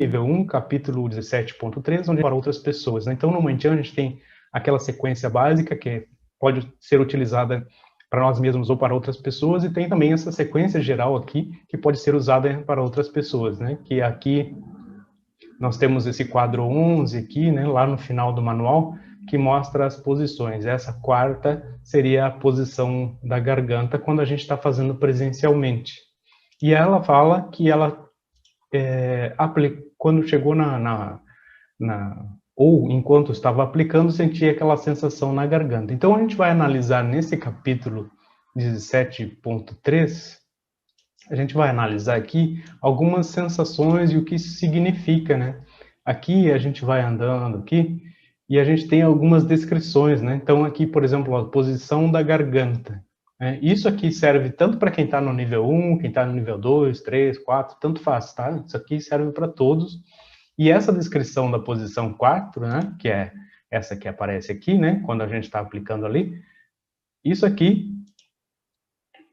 nível 1, capítulo 17.3, onde para outras pessoas, né? Então, no Mantian, a gente tem aquela sequência básica que pode ser utilizada para nós mesmos ou para outras pessoas, e tem também essa sequência geral aqui, que pode ser usada para outras pessoas, né? Que aqui nós temos esse quadro 11 aqui, né? Lá no final do manual, que mostra as posições. Essa quarta seria a posição da garganta quando a gente está fazendo presencialmente. E ela fala que ela quando chegou ou enquanto estava aplicando, sentia aquela sensação na garganta. Então, a gente vai analisar nesse capítulo 17.3, a gente vai analisar aqui algumas sensações e o que isso significa, né? Aqui a gente vai andando aqui e a gente tem algumas descrições, né? Então, aqui, por exemplo, a posição da garganta. Isso aqui serve tanto para quem está no nível 1, quem está no nível 2, 3, 4, tanto faz, tá? Isso aqui serve para todos. E essa descrição da posição 4, né, que é essa que aparece aqui, né, quando a gente está aplicando ali, isso aqui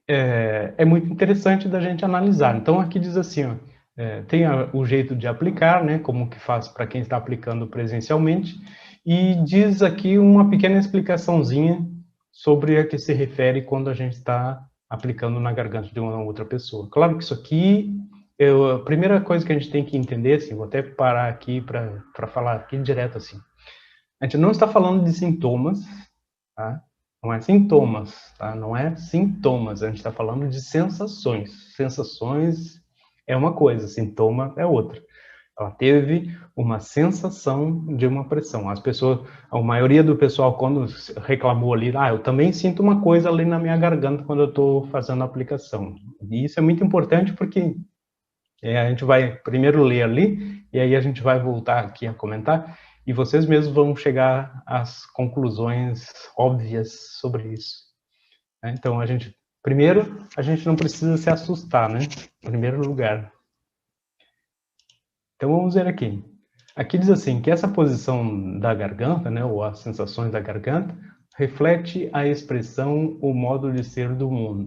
é muito interessante da gente analisar. Então, aqui diz assim, ó, tem o jeito de aplicar, né, como que faz para quem está aplicando presencialmente, e diz aqui uma pequena explicaçãozinha sobre a que se refere quando a gente está aplicando na garganta de uma outra pessoa. Claro que isso aqui, a primeira coisa que a gente tem que entender, assim, vou até parar aqui para falar aqui direto assim, a gente não está falando de sintomas, tá? Não é sintomas, tá? Não é sintomas, a gente está falando de sensações. Sensações é uma coisa, sintoma é outra. Ela teve uma sensação de uma pressão. As pessoas, a maioria do pessoal, quando reclamou ali, eu também sinto uma coisa ali na minha garganta quando eu estou fazendo a aplicação. E isso é muito importante porque a gente vai primeiro ler ali, e aí a gente vai voltar aqui a comentar, e vocês mesmos vão chegar às conclusões óbvias sobre isso. Então, primeiro, a gente não precisa se assustar, né? Em primeiro lugar. Então, vamos ver aqui. Aqui diz assim, que essa posição da garganta, né, ou as sensações da garganta, reflete a expressão, o modo de ser do mundo,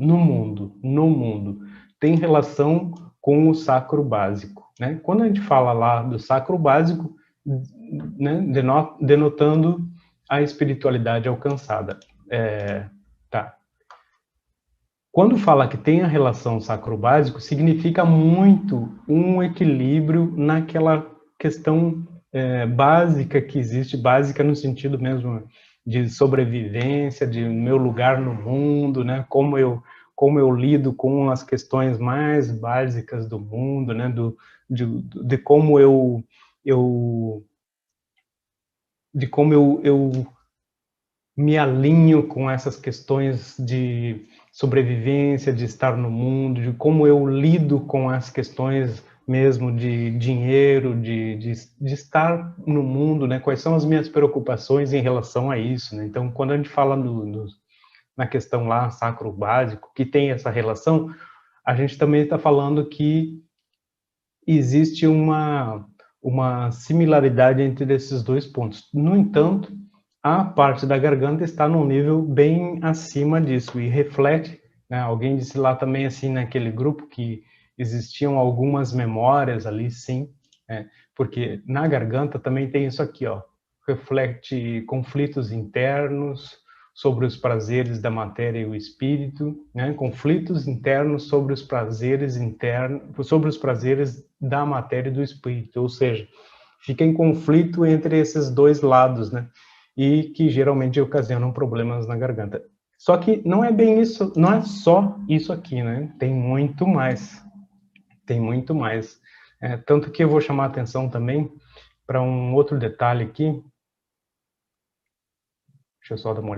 no mundo. Tem relação com o sacro básico, né? Quando a gente fala lá do sacro básico, né, denotando a espiritualidade alcançada. Tá. Quando fala que tem a relação sacro-básico, significa muito um equilíbrio naquela questão básica que existe, básica no sentido mesmo de sobrevivência, de meu lugar no mundo, né? Como eu lido com as questões mais básicas do mundo, né? De como eu me alinho com essas questões de sobrevivência, de estar no mundo, de como eu lido com as questões mesmo de dinheiro, de estar no mundo, né? Quais são as minhas preocupações em relação a isso, né? Então, quando a gente fala na questão lá, sacro básico, que tem essa relação, a gente também está falando que existe uma similaridade entre esses dois pontos. No entanto, a parte da garganta está num nível bem acima disso e reflete, né? Alguém disse lá também assim naquele grupo que existiam algumas memórias ali, sim, né? Porque na garganta também tem isso aqui, ó, reflete conflitos internos sobre os prazeres da matéria e o espírito, né? Conflitos internos sobre os prazeres internos, sobre os prazeres da matéria e do espírito, ou seja, fica em conflito entre esses dois lados, né? E que geralmente ocasionam problemas na garganta. Só que não é bem isso, não é só isso aqui, né? Tem muito mais. Tem muito mais. Tanto que eu vou chamar a atenção também para um outro detalhe aqui. Deixa eu só dar uma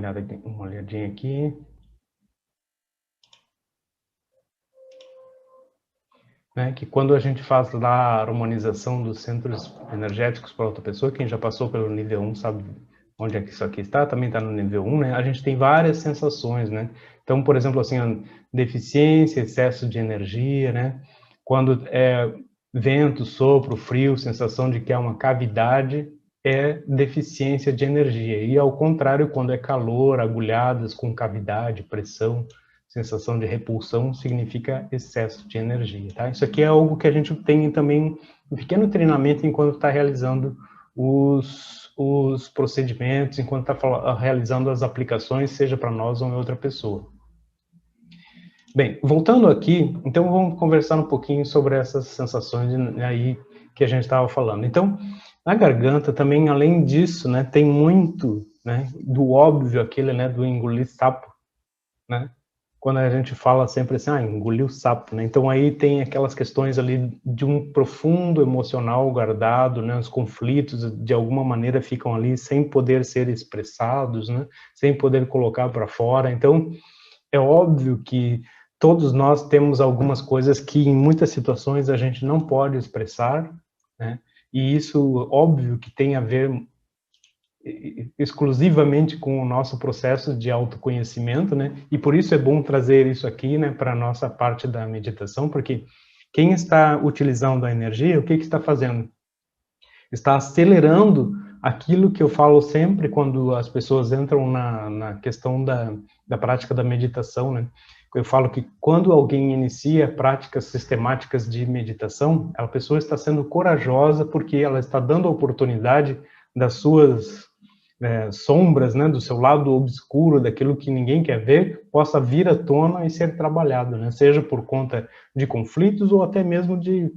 olhadinha aqui. Né, que quando a gente faz lá a harmonização dos centros energéticos para outra pessoa, quem já passou pelo nível 1 sabe onde é que isso aqui está, também está no nível 1, né? A gente tem várias sensações, né? Então, por exemplo, assim, deficiência, excesso de energia, né? Quando é vento, sopro, frio, sensação de que é uma cavidade, é deficiência de energia. E ao contrário, quando é calor, agulhadas com cavidade, pressão, Sensação de repulsão significa excesso de energia, tá? Isso aqui é algo que a gente tem também um pequeno treinamento enquanto está realizando os procedimentos, enquanto está realizando as aplicações, seja para nós ou em outra pessoa. Bem, voltando aqui, então vamos conversar um pouquinho sobre essas sensações aí que a gente estava falando. Então, na garganta também, além disso, né, tem muito, né, do óbvio aquele, né, do engolir sapo, né? Quando a gente fala sempre assim, engoliu sapo, né? Então aí tem aquelas questões ali de um profundo emocional guardado, né? Os conflitos de alguma maneira ficam ali sem poder ser expressados, né? Sem poder colocar para fora. Então é óbvio que todos nós temos algumas coisas que em muitas situações a gente não pode expressar, né? E isso óbvio que tem a ver exclusivamente com o nosso processo de autoconhecimento, né? E por isso é bom trazer isso aqui, né, para a nossa parte da meditação, porque quem está utilizando a energia, o que está fazendo? Está acelerando aquilo que eu falo sempre quando as pessoas entram na questão da prática da meditação, né? Eu falo que quando alguém inicia práticas sistemáticas de meditação, a pessoa está sendo corajosa porque ela está dando a oportunidade das suas sombras, né, do seu lado obscuro, daquilo que ninguém quer ver, possa vir à tona e ser trabalhado, né, seja por conta de conflitos ou até mesmo de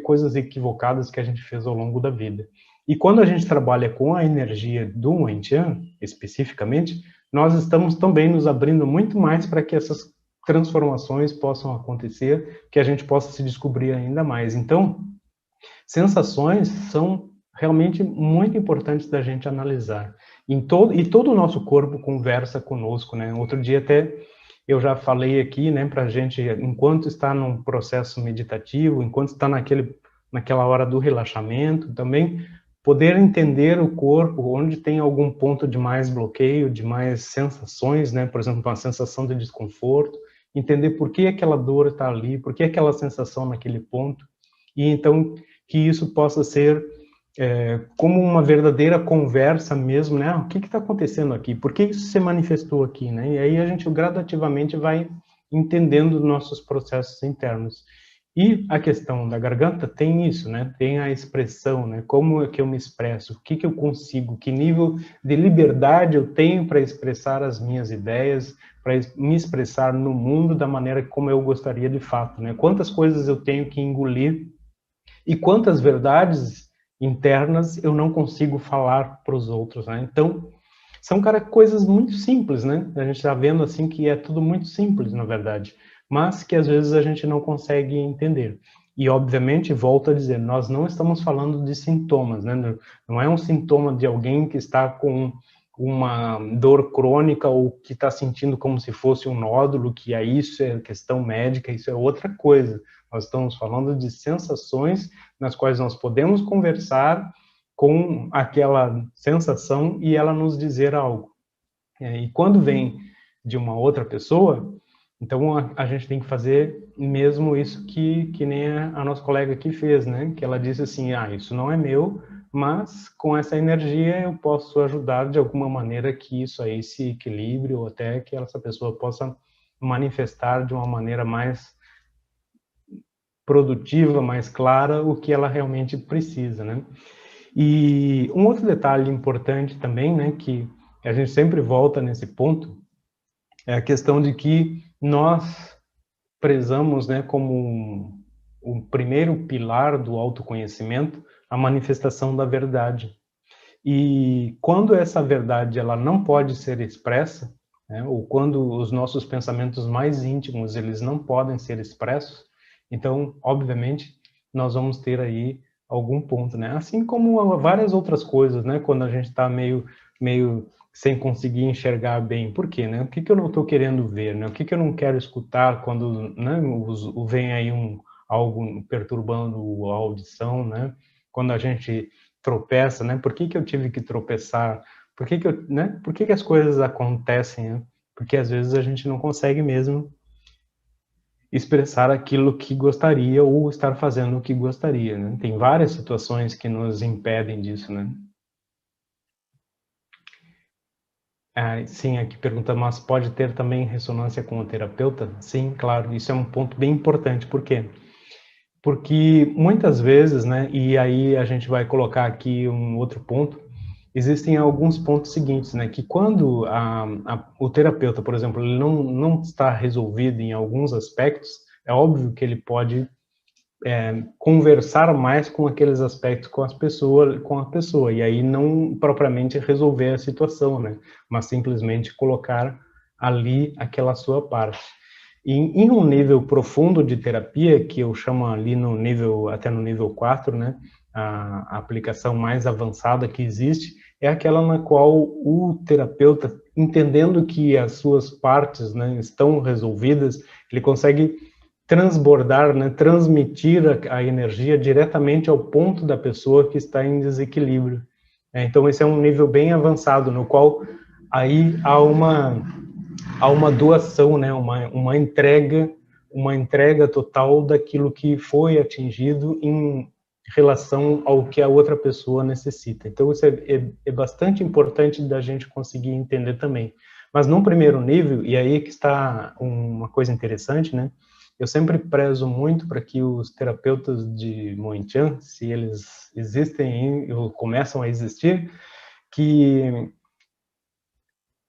coisas equivocadas que a gente fez ao longo da vida. E quando a gente trabalha com a energia do Wenqian, especificamente, nós estamos também nos abrindo muito mais para que essas transformações possam acontecer, que a gente possa se descobrir ainda mais. Então, sensações são realmente muito importantes da gente analisar. E todo o nosso corpo conversa conosco, né? Outro dia até eu já falei aqui, né, para a gente, enquanto está num processo meditativo, enquanto está naquela hora do relaxamento, também poder entender o corpo, onde tem algum ponto de mais bloqueio, de mais sensações, né? Por exemplo, uma sensação de desconforto, entender por que aquela dor está ali, por que aquela sensação naquele ponto, e então que isso possa ser como uma verdadeira conversa mesmo, né? O que está acontecendo aqui? Por que isso se manifestou aqui, né? E aí a gente gradativamente vai entendendo nossos processos internos. E a questão da garganta tem isso, né? Tem a expressão, né? Como é que eu me expresso? O que eu consigo? Que nível de liberdade eu tenho para expressar as minhas ideias, para me expressar no mundo da maneira como eu gostaria de fato, né? Quantas coisas eu tenho que engolir e quantas verdades internas eu não consigo falar para os outros, né? Então, são coisas muito simples, né? A gente está vendo assim que é tudo muito simples, na verdade, mas que às vezes a gente não consegue entender. E, obviamente, volto a dizer, nós não estamos falando de sintomas, né? Não é um sintoma de alguém que está com uma dor crônica ou que está sentindo como se fosse um nódulo, que aí isso é questão médica, isso é outra coisa. Nós estamos falando de sensações nas quais nós podemos conversar com aquela sensação e ela nos dizer algo. E quando vem de uma outra pessoa, então a gente tem que fazer mesmo isso que nem a nossa colega aqui fez, né? Que ela disse assim, isso não é meu, mas com essa energia eu posso ajudar de alguma maneira que isso aí se equilibre ou até que essa pessoa possa manifestar de uma maneira mais produtiva, mais clara, o que ela realmente precisa, né? E um outro detalhe importante também, né, que a gente sempre volta nesse ponto, é a questão de que nós prezamos, né, como o primeiro pilar do autoconhecimento, a manifestação da verdade. E quando essa verdade ela não pode ser expressa, né, ou quando os nossos pensamentos mais íntimos eles não podem ser expressos, então, obviamente, nós vamos ter aí algum ponto, né? Assim como várias outras coisas, né? Quando a gente está meio sem conseguir enxergar bem. Por quê, né? O que eu não estou querendo ver, né? O que eu não quero escutar quando, né, vem aí algo perturbando a audição, né? Quando a gente tropeça, né? Por que eu tive que tropeçar? Por que eu, né? Por que as coisas acontecem, né? Porque às vezes a gente não consegue mesmo expressar aquilo que gostaria ou estar fazendo o que gostaria, né? Tem várias situações que nos impedem disso, né? Sim, aqui pergunta, mas pode ter também ressonância com o terapeuta? Sim, claro, isso é um ponto bem importante. Por quê? Porque muitas vezes, né, e aí a gente vai colocar aqui um outro ponto, existem alguns pontos seguintes, né, que quando o terapeuta, por exemplo, ele não está resolvido em alguns aspectos, é óbvio que ele pode conversar mais com aqueles aspectos com a pessoa, e aí não propriamente resolver a situação, né, mas simplesmente colocar ali aquela sua parte. Em um nível profundo de terapia, que eu chamo ali no nível, até no nível 4, né, a aplicação mais avançada que existe, é aquela na qual o terapeuta, entendendo que as suas partes, né, estão resolvidas, ele consegue transbordar, né, transmitir a energia diretamente ao ponto da pessoa que está em desequilíbrio. Então, esse é um nível bem avançado, no qual aí há uma doação, né, uma entrega total daquilo que foi atingido em relação ao que a outra pessoa necessita. Então, isso é bastante importante da gente conseguir entender também. Mas num primeiro nível, e aí que está uma coisa interessante, né? Eu sempre prezo muito para que os terapeutas de Moen-Chan, se eles existem ou começam a existir, que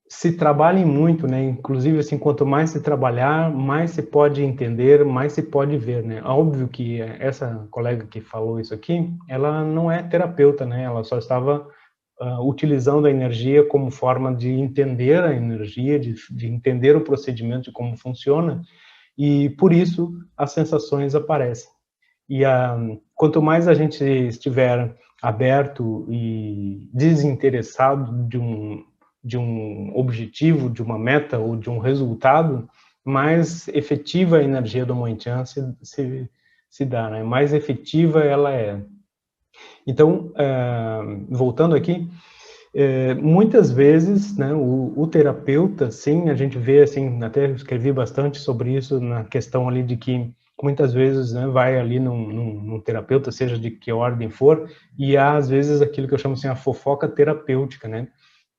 se trabalhem muito, né? Inclusive, assim, quanto mais se trabalhar, mais se pode entender, mais se pode ver, né? Óbvio que essa colega que falou isso aqui, ela não é terapeuta, né? Ela só estava utilizando a energia como forma de entender a energia, de entender o procedimento, de como funciona, e por isso as sensações aparecem. E quanto mais a gente estiver aberto e desinteressado de um objetivo, de uma meta ou de um resultado, mais efetiva a energia do Moen-Chan se dá, né? Mais efetiva ela é. Então, voltando aqui, muitas vezes, né, o terapeuta, sim, a gente vê, assim, até escrevi bastante sobre isso na questão ali de que muitas vezes, né, vai ali num terapeuta, seja de que ordem for, e há às vezes aquilo que eu chamo assim a fofoca terapêutica, né,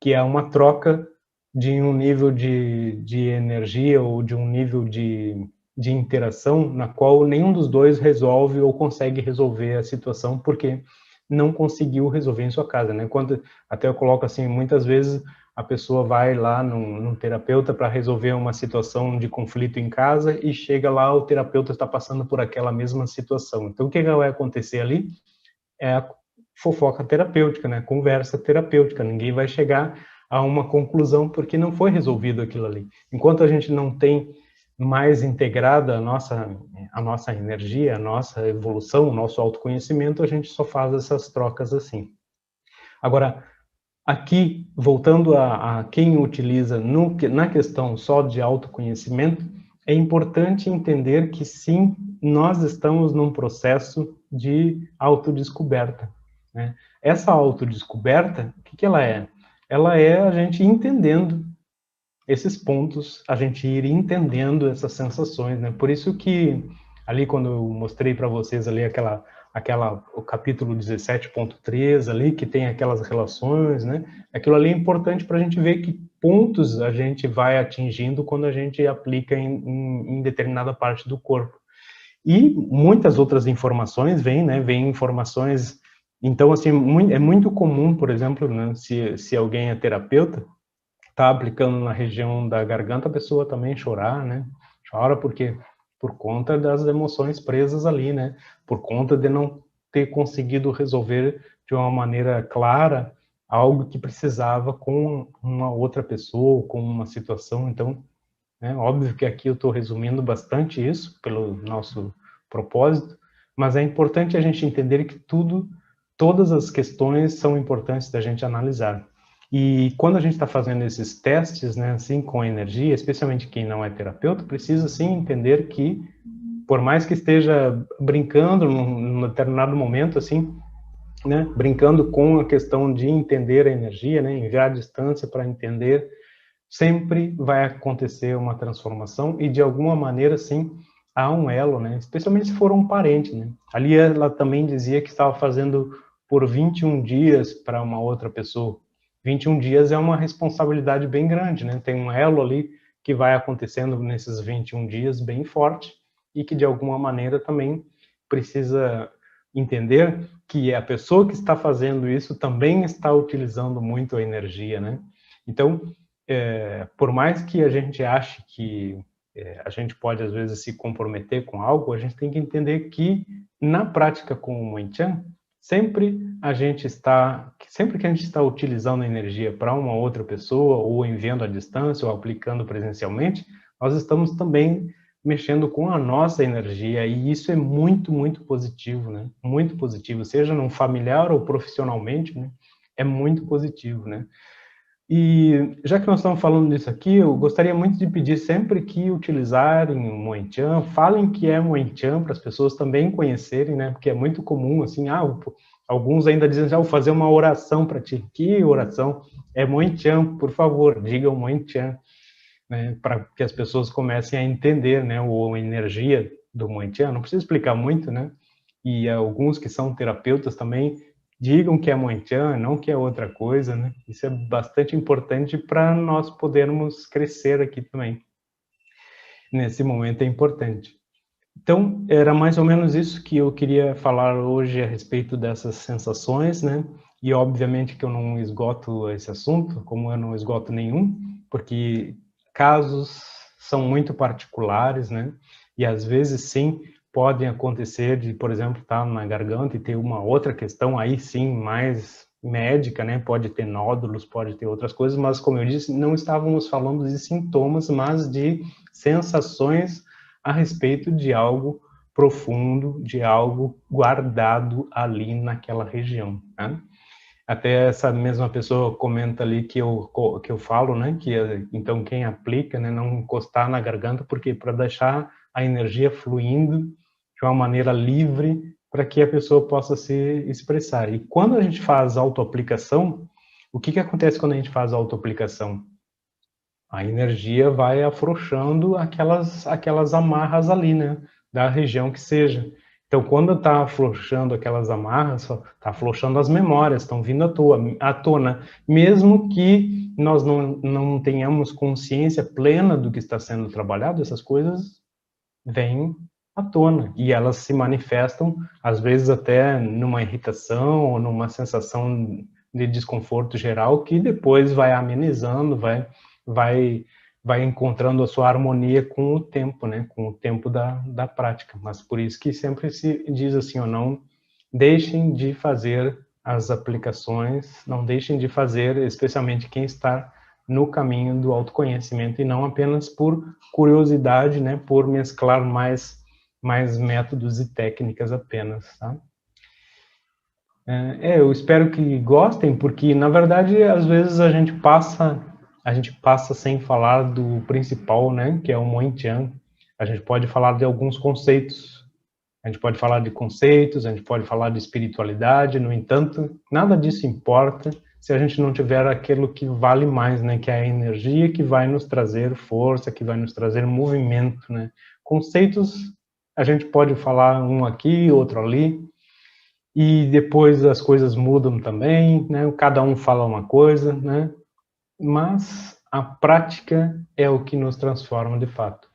que é uma troca de um nível de energia ou de um nível de interação na qual nenhum dos dois resolve ou consegue resolver a situação porque não conseguiu resolver em sua casa, né? Quando até eu coloco assim, muitas vezes a pessoa vai lá num terapeuta para resolver uma situação de conflito em casa e chega lá, o terapeuta está passando por aquela mesma situação. Então, o que vai acontecer ali é a fofoca terapêutica, né? Conversa terapêutica. Ninguém vai chegar a uma conclusão porque não foi resolvido aquilo ali. Enquanto a gente não tem mais integrada a nossa energia, a nossa evolução, o nosso autoconhecimento, a gente só faz essas trocas assim. Agora, aqui, voltando a quem utiliza na questão só de autoconhecimento, é importante entender que sim, nós estamos num processo de autodescoberta, né? Essa autodescoberta, o que ela é? Ela é a gente entendendo esses pontos, a gente ir entendendo essas sensações, né? Por isso que ali quando eu mostrei para vocês ali o capítulo 17.3 ali, que tem aquelas relações, né? Aquilo ali é importante para a gente ver que pontos a gente vai atingindo quando a gente aplica em determinada parte do corpo. E muitas outras informações vêm, né? Vêm informações... Então, assim, é muito comum, por exemplo, né? Se alguém é terapeuta, tá aplicando na região da garganta, a pessoa também chorar, né? Chora porque por conta das emoções presas ali, né? Por conta de não ter conseguido resolver de uma maneira clara algo que precisava com uma outra pessoa, com uma situação. Então, né, óbvio que aqui eu estou resumindo bastante isso pelo nosso propósito, mas é importante a gente entender que todas as questões são importantes da gente analisar. E quando a gente está fazendo esses testes, né, assim, com a energia, especialmente quem não é terapeuta, precisa sim entender que, por mais que esteja brincando num determinado momento, assim, né, brincando com a questão de entender a energia, né, enviar a distância para entender, sempre vai acontecer uma transformação e de alguma maneira, sim, há um elo, né, especialmente se for um parente, né. Ali ela também dizia que estava fazendo por 21 dias para uma outra pessoa. 21 dias é uma responsabilidade bem grande, né? Tem um elo ali que vai acontecendo nesses 21 dias bem forte e que de alguma maneira também precisa entender que a pessoa que está fazendo isso também está utilizando muito a energia, né? Então, por mais que a gente ache que a gente pode às vezes se comprometer com algo, a gente tem que entender que na prática com o Wing-Chun, sempre que a gente está utilizando a energia para uma outra pessoa, ou enviando à distância, ou aplicando presencialmente, nós estamos também mexendo com a nossa energia, e isso é muito, muito positivo, né? Muito positivo, seja num familiar ou profissionalmente, né? É muito positivo, né? E já que nós estamos falando disso aqui, eu gostaria muito de pedir sempre que utilizarem o Muay Thai, falem que é Muay Thai para as pessoas também conhecerem, né? Porque é muito comum, assim, alguns ainda dizem, vou fazer uma oração para ti. Que oração? É Muay Thai, por favor, digam Muay Thai, né? Para que as pessoas comecem a entender, né? A energia do Muay Thai. Não precisa explicar muito, né? E alguns que são terapeutas também digam que é Muay Thai, não que é outra coisa, né? Isso é bastante importante para nós podermos crescer aqui também. Nesse momento é importante. Então, era mais ou menos isso que eu queria falar hoje a respeito dessas sensações, né? E obviamente que eu não esgoto esse assunto, como eu não esgoto nenhum, porque casos são muito particulares, né? E às vezes sim podem acontecer de, por exemplo, estar na garganta e ter uma outra questão aí sim mais médica, né? Pode ter nódulos, pode ter outras coisas, mas como eu disse, não estávamos falando de sintomas, mas de sensações a respeito de algo profundo, de algo guardado ali naquela região, né? Até essa mesma pessoa comenta ali que eu falo, né, que então quem aplica, né, não encostar na garganta, porque para deixar a energia fluindo de uma maneira livre para que a pessoa possa se expressar. E quando a gente faz autoaplicação, o que acontece quando a gente faz autoaplicação? A energia vai afrouxando aquelas amarras ali, né, da região que seja. Então, quando está afrouxando aquelas amarras, está afrouxando as memórias, estão vindo à tona, mesmo que nós não tenhamos consciência plena do que está sendo trabalhado, essas coisas vêm à tona e elas se manifestam, às vezes até numa irritação ou numa sensação de desconforto geral que depois vai amenizando, vai, vai encontrando a sua harmonia com o tempo, né? Com o tempo da prática. Mas por isso que sempre se diz assim, ou não deixem de fazer as aplicações, não deixem de fazer, especialmente quem está no caminho do autoconhecimento e não apenas por curiosidade, né? Por mesclar mais métodos e técnicas apenas, tá? Eu espero que gostem, porque na verdade às vezes a gente passa sem falar do principal, né, que é o Muay Thai. A gente pode falar de alguns conceitos, a gente pode falar de conceitos, a gente pode falar de espiritualidade, no entanto, nada disso importa se a gente não tiver aquilo que vale mais, né, que é a energia que vai nos trazer força, que vai nos trazer movimento, né. Conceitos, a gente pode falar um aqui, outro ali, e depois as coisas mudam também, né? Cada um fala uma coisa, né? Mas a prática é o que nos transforma de fato.